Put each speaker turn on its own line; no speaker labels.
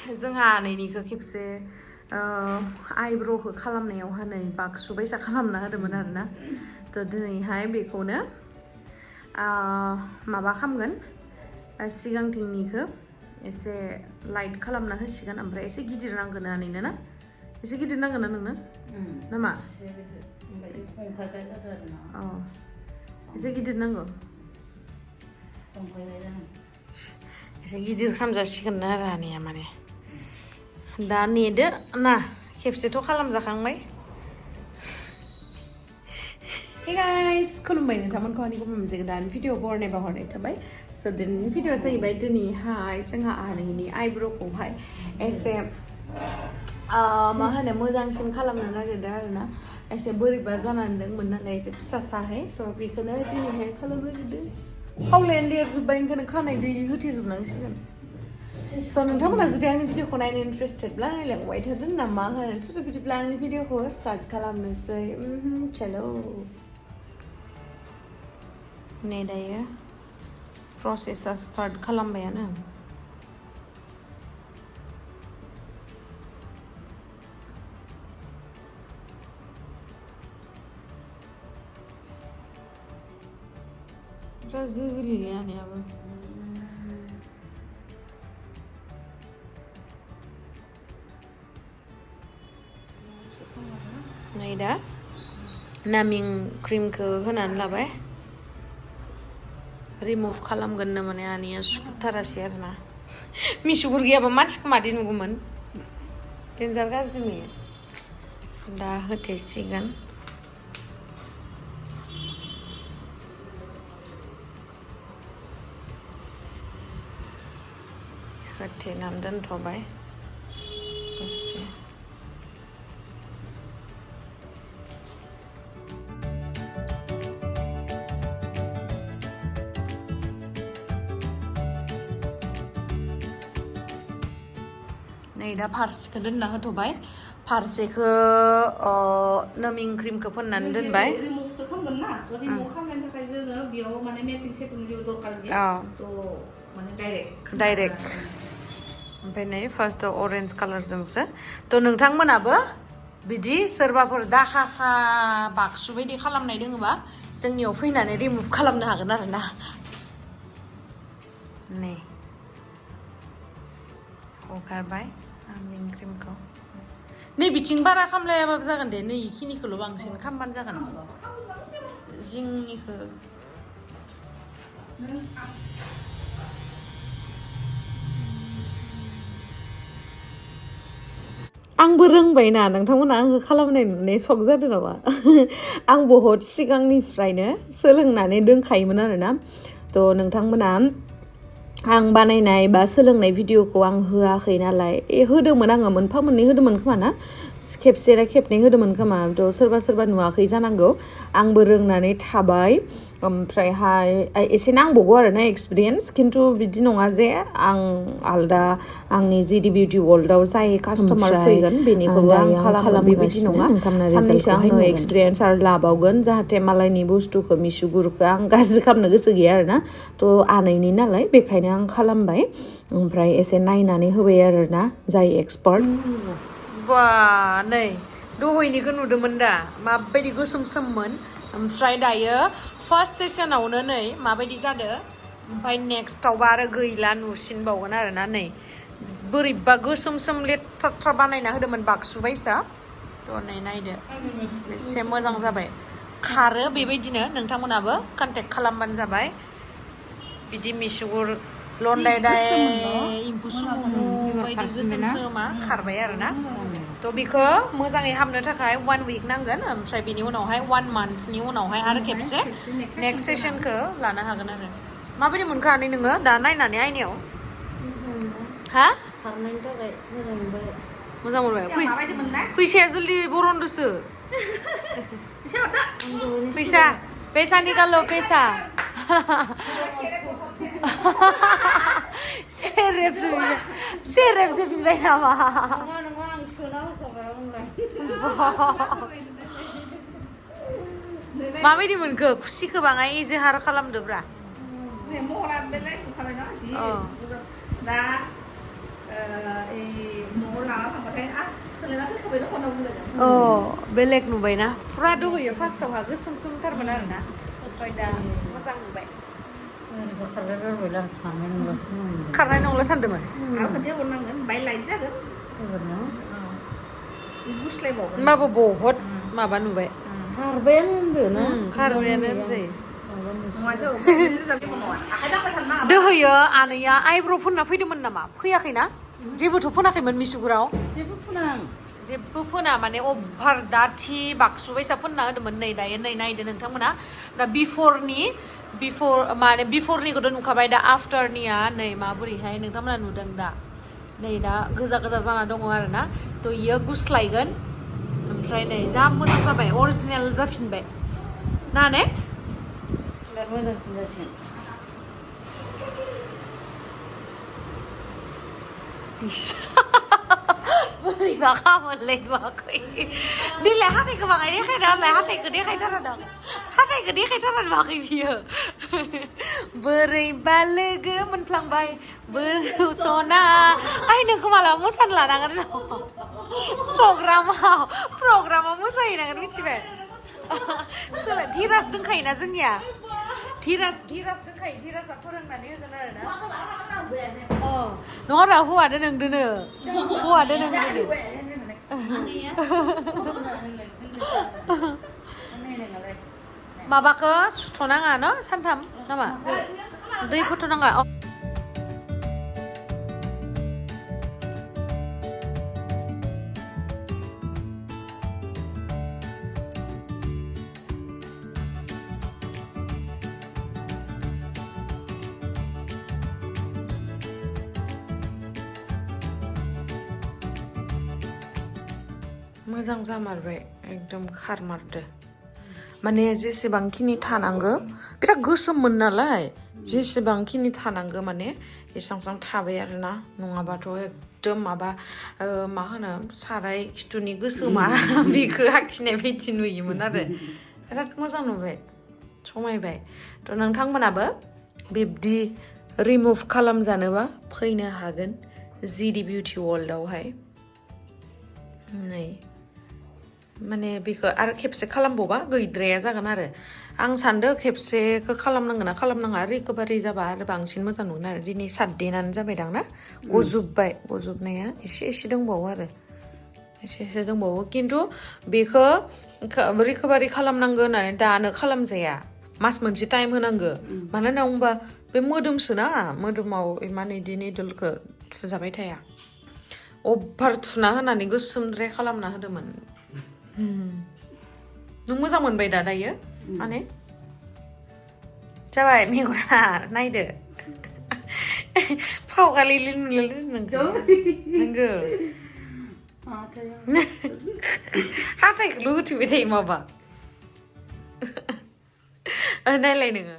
जोंहा नैनिखौ खेबसे आइब्र'खौ खालामनायावहा नै बाक्सु बायसा खालामना होदोंमोन आरोना थ' दिनैहाय बेखौनो माबा खामगोन सिगांथिंनिखौ एसे लाइट खालामना होसिगोन ओमफ्राय एसे गिदिर नांगोन आनैनो ना एसे गिदिर नांगोन ना नोंनो नामा एसे गिदिर नांगौ एसे गिदिर खालामजासिगोन आरो आनैया माने दा नेदो ना खेबसेथ' खालामजाखांबाय Hey guys, खुलुमबाय नोंथांमोनखौ आंनिखौ मोनसे गोदान भिडिअ बरनायबा हरनाय थाबाय स' दिनैनि भिडिअआ जाहैबाय दिनैहाय जोंहा आनैनि आइब्र'खौहाय एसे मा होनो मोजांसिन खालामनो नागिरदों आरोना एसे बोरैबा जानानै दंमोन नालाय एसे फिसा साहाय थ' बेखौनो दिनैहाय खालामनो नागिरदों खावलायानो देरजोब्बाय ओंखायनो खानाय दै होथेजोबनांसिगोन स' नोंथांमोना जुदि आंनि भिडिअखौ नायनो इन्टारेस्टेडब्ला नायलांबाय थादों नामा होनो बिदिब्ला आंनि भिडिअखौ स्टार्ट खालामनोसै चलो नै दायो प्रसेसा स्टार्ट खालामबायानो जोगोलिले आनैयाबो नै दा नामिं क्रिमखौ होनानै लाबाय रिमुभ खालामगोननो माने आनैया सुथारासै आरोना मिसुगुर गैयाबा मानसिखौ मादि नुगौमोन देन्जार गाज्रि नुयो दा होथेसिगोन होथेनानै दोनथ'बाय दसे नै दा फारसेखौ दोनना होथ'बाय फारसेखौ नामिं क्रिमखौ फोननानै दोनबाय
रिमुभसो खालामगोन ना रिमुभ खालामनायनि थाखाय जोङो बेयाव माने मेपिं सेपिंनि जेबो दरकार गैया थ' माने डाइरेक्ट ओमफ्राय नै फार्स्टआव अरेन्ज कालारजोंसो थ' नोंथांमोनाबो बिदि सोरबाफोर दाखा बाक्सु बायदि खालामनाय दोङोबा जोंनियाव फैनानै रिमुभ खालामनो हागोन आरोना नै हगारबाय नामिं क्रिमखौ नै बिथिं बारा खामलायाबाबो जागोन दे नै इखिनिखौल' बांसिन खामबानो जागोन जिंनिखौ आंबो रोंबायना नोंथांमोना आंखौ खालामनाय नुनाय सक जादों नामा आं बहुद सिगांनिफ्रायनो सोलोंनानै दोनखायोमोन आरोना थ' नोंथांमोना आं बानायनाय बा सोलोंनाय भिडिअखौ आं होआखै नालाय होदोंमोन आङो मोनफा मोननै होदोंमोन खोमा ना खेबसे ना खेबनै होदोंमोन खोमा थ' सोरबा नुवाखै जानांगौ आंबो रोंनानै थाबाय ओमफ्रायहाय एसे नांबावगौ आरोना एक्सपिरियेन्स खिन्थु बिदि नङा जे आं आलदा आंनि जिडि बिउटि वर्ल्डआव जाय कास्टमार फैगोन बेनिखौबो आं खालामो बेबायदि नङा साननैसो आङो एक्सपिरियेन्स आरो लाबावगोन जाहाथे मालायनि बुस्थुखौ मिसुगुरखौ आं गाज्रि खालामनो गोसो गैया आरोना थ' आनैनि नालाय बेखायनो आं खालामबाय ओमफ्राय एसे नायनानै होबाय आरोना जाय एक्सपार्ट बा नै दहायनिखौ नुदोंमोन दा माबायदि गोसोम सोममोन ओमफ्राय दायो फार्स्ट सेसनावनो नै माबायदि जादों ओमफ्राय नेक्स्टआवबा आरो गैला नुसिनबावगोन आरोना नै बोरैबा गोसोम सोम लेथ्रा बानायना होदोंमोन बाक्सु बायसा थ' नै नायदो एसे मोजां जाबाय खारो बेबायदिनो नोंथांमोनाबो कन्टेक्ट खालामबानो जाबाय बिदि मिसुगुर लन्डायदाय एम्फौ सुमु बायदि गोसोम सोमा खारबाय आरोना थ' बेखौ मोजाङै हामनो थाखाय 1 उइक नांगोन ओमफ्राय बेनि उनावहाय 1 मान्थनि उनावहाय आरो खेबसे नेक्स्ट सेसनखौ लानो हागोन आरो माबायदि मोनखानानै नोङो दा नायनानै आइनायाव हा खारनायनि थाखाय मोजां मोनबाय
मोनबाय फैसाया जल्दि बरनदोसो पैसा निकालो पैसा सेरेबसो बिबाय नामा माबायदि मोनखो खुसिखौ बाङाय इजहार खालामदोब्रा
महरा बेलाय बुखाबाय ना जि दा
न'आव लाना थांबाथाय सोलायना दोनखाबाय दखानाव बुंलायदों बेलेग नुबायना फुरा दहैयो फार्स्टआवहा गोसोम सोमथारमोन आरोना ओमफ्राय दा मोजां नुबाय खारनाय नंला सानदोंमोन आरो खनसे हरनांगोन बाय लाइट जागोन गुस्लायबावगोन होमबाबो बहुद माबा नुबाय
खारबायानो होनदो ना
खारबायानो होनजायो दोहैयो आनैया आइब्र' फोनना फैदोंमोन नामा फैयाखैना जेबोथ' फोनाखैमोन मिसुगुराव जेबो फोना माने अभार दाथि बाक्सु बायसा फोनना होदोंमोन नै दायो नै नायदो नोंथांमोना दा बिफरनिखौथ' नुखाबाय दा आफ्टारनिया नै माबोरैहाय नोंथांमोना नुदों दा नै दा गोजा गोजा जाना दङ आरोना थ' इयो गुस्लायगोन ओमफ्राय नै जा मोजां जाबाय अरिजिनेल जाफिनबाय ना ने
मोजांसिन जासिगोन
बोरैबा खामोनलै नुवाखै दिनैलाय हाथायखौ बाङाय देखायना होनलाय हाथायखौ देखायथारादों हाथायखौ देखायथारानो बाखै बियो बोरैबा लोगो मोनफ्लांबाय सना आइ नोंखौ मालाबा मोसानो लानांगोन प्रग्रामाव मोसाहैनांगोन मिथिबाय सोलाय धिराज दंखायोना जोंनिया धिराज दंखायो धिराजआ फोरोंनानै होगोन आरोना नङाब्रा हौवादो नोंदोनो माबाखौ सुथ'नाङा न सानथाम नामा दै फुथ'नाङा मोजां जामारबाय एकदम खारमारदो माने जेसेबांखिनि थानांगौ बिराद गोसोममोन नालाय जेसेबांखिनि थानांगौ माने एसां थाबाय आरोना नङाबाथ' एकदम माबा मा होनो साराय खिथुनि गोसोमा बेखौ आखिनाय बायदि नुयोमोन आरो बिराद मोजां नुबाय समायबाय थ' नोंथांमोनाबो बिब्दि रिमुभ खालामजानोबा फैनो हागोन जिडि बिउटि वर्ल्डआवहाय नै माने बेखौ आरो खेबसे खालामबावबा गैद्राया जागोन आरो आं सानदों खेबसेखौ खालामनांगोन ना खालामनाङा रिकभारि जाबा आरो बांसिन मोजां नुगोन आरो दिनै 7 दिनानो जाबायदां ना गजोबनाया एसे दंबावो आरो एसे दंबावो खिन्थु बेखौ रिकभारि खालामनांगौ होननानै दानो खालामजाया मास मोनसे टाइम होनांगौ मानो होनना बुंबा बे मोदोमसोना मोदोमाव इमान इदि निडलखौ थुजाबाय थाया अभार थुना होनानै गोसोमद्राय खालामना होदोंमोन नों मोजां मोनबाय दा दायो माने जाबाय मेगना नायदो फावगालि नोंगौ हाथायखौल' होथिबाय थायो माबा नायलाय नोङो